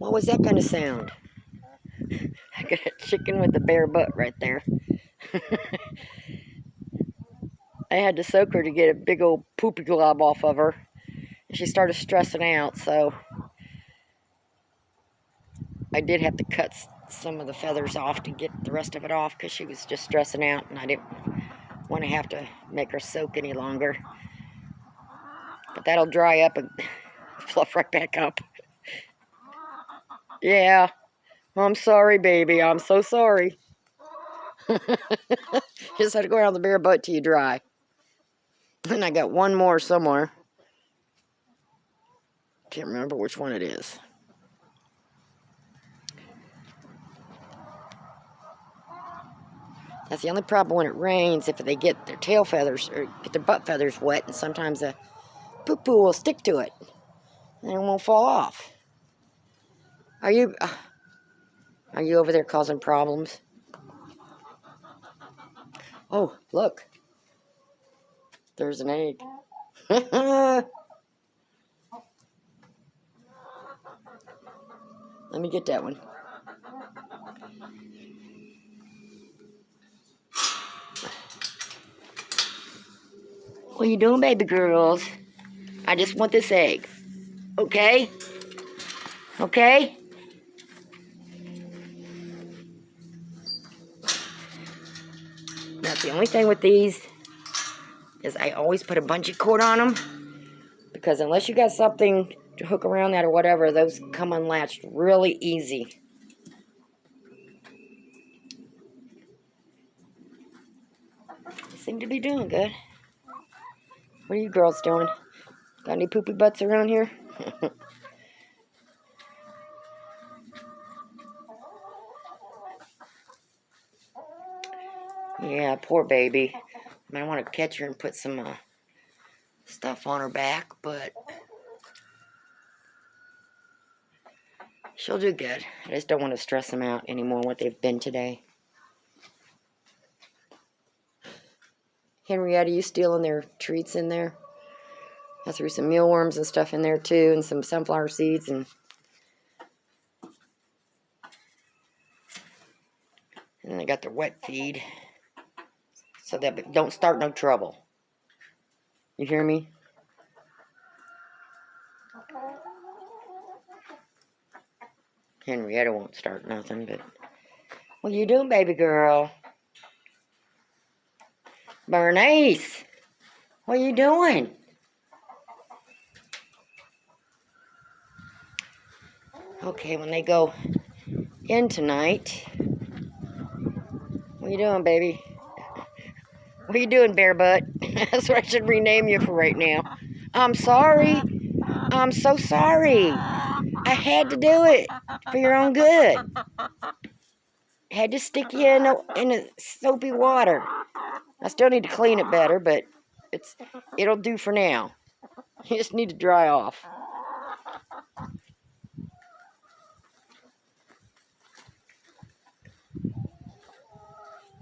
What was that kind of sound? I got a chicken with a bare butt right there. I had to soak her to get a big old poopy glob off of her. And she started stressing out, so I did have to cut some of the feathers off to get the rest of it off because she was just stressing out and I didn't want to have to make her soak any longer. But that'll dry up and fluff right back up. Yeah. I'm sorry, baby. I'm so sorry. Just had to go around the bare butt till you dry. And I got one more somewhere. Can't remember which one it is. That's the only problem when it rains, if they get their tail feathers or get their butt feathers wet, and sometimes the poo-poo will stick to it and it won't fall off. Are you over there causing problems? Oh, look. There's an egg. Let me get that one. What are you doing, baby girls? I just want this egg. Okay? Okay? That's the only thing with these is I always put a bungee cord on them, because unless you got something to hook around that or whatever, those come unlatched really easy. They seem to be doing good. What are you girls doing? Got any poopy butts around here? Yeah, poor baby. I might want to catch her and put some stuff on her back, but she'll do good. I just don't want to stress them out anymore what they've been today. Henrietta, you stealing their treats in there? I threw some mealworms and stuff in there too, and some sunflower seeds, and then I got the wet feed, so that don't start no trouble. You hear me? Henrietta won't start nothing, but what are you doing, baby girl? Bernice, what are you doing? Okay, when they go in tonight, what are you doing, baby? What are you doing, bare butt? That's what I should rename you for right now. I'm sorry. I'm so sorry. I had to do it for your own good. Had to stick you in a soapy water. I still need to clean it better, but it'll do for now. You just need to dry off.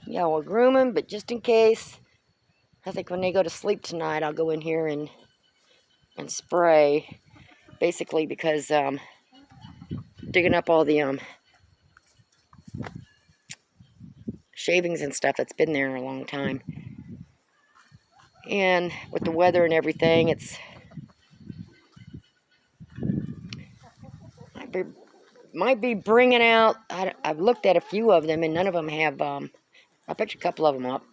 Yeah, we'll groom them, but just in case, I think when they go to sleep tonight, I'll go in here and spray. Basically because digging up all the shavings and stuff that's been there a long time. And with the weather and everything, it's might be bringing out. I've looked at a few of them, and none of them have. I picked a couple of them up.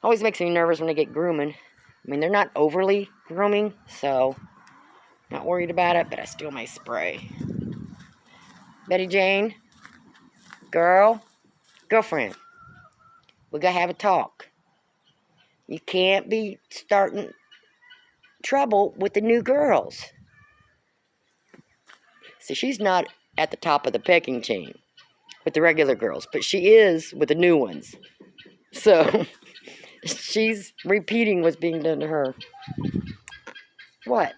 Always makes me nervous when they get grooming. I mean, they're not overly grooming, so not worried about it. But I still may spray. Betty Jane, girlfriend, we gotta have a talk. You can't be starting trouble with the new girls. So she's not at the top of the pecking chain with the regular girls, but she is with the new ones. So she's repeating what's being done to her. What?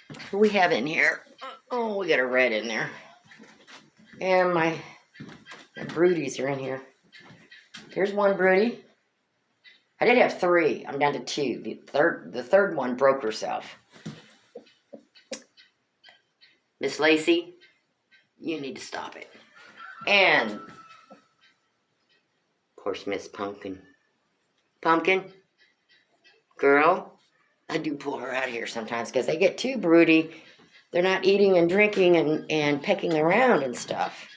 What do we have in here? Oh, we got a red in there. And my broodies are in here. Here's one broody. I did have 3. I'm down to 2. The third one broke herself. Miss Lacey, you need to stop it. And, of course, Miss Pumpkin. Pumpkin, girl, I do pull her out of here sometimes because they get too broody. They're not eating and drinking and pecking around and stuff.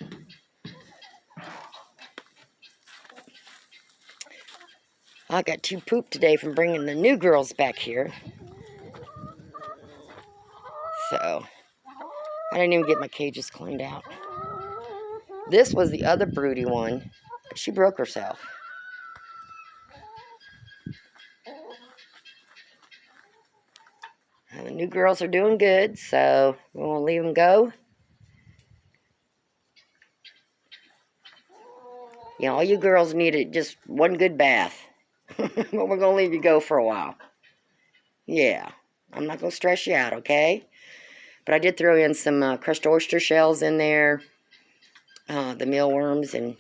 I got 2 poop today from bringing the new girls back here. So, I didn't even get my cages cleaned out. This was the other broody one. She broke herself. And the new girls are doing good, so we're going to leave them go. You know, all you girls needed just one good bath. But we're going to leave you go for a while. Yeah, I'm not going to stress you out, okay? But I did throw in some crushed oyster shells in there, the mealworms, and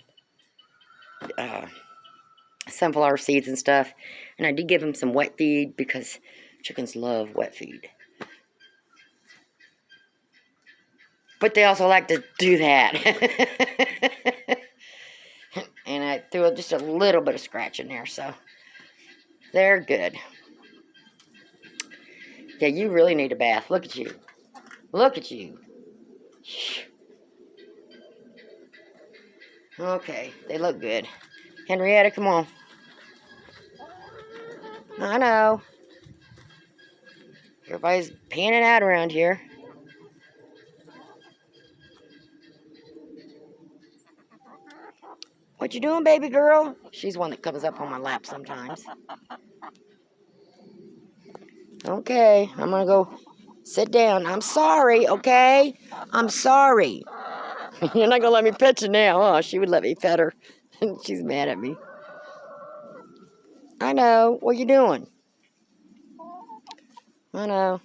sunflower seeds and stuff. And I did give them some wet feed because chickens love wet feed. But they also like to do that. And I threw just a little bit of scratch in there, so they're good. Yeah, you really need a bath. Look at you. Look at you. Okay, they look good. Henrietta, come on. I know. Everybody's panning out around here. What you doing, baby girl? She's one that comes up on my lap sometimes. Okay, I'm gonna go sit down. I'm sorry, okay? I'm sorry. You're not gonna let me pet you now, huh? She would let me pet her. She's mad at me. I know. What you doing? I know.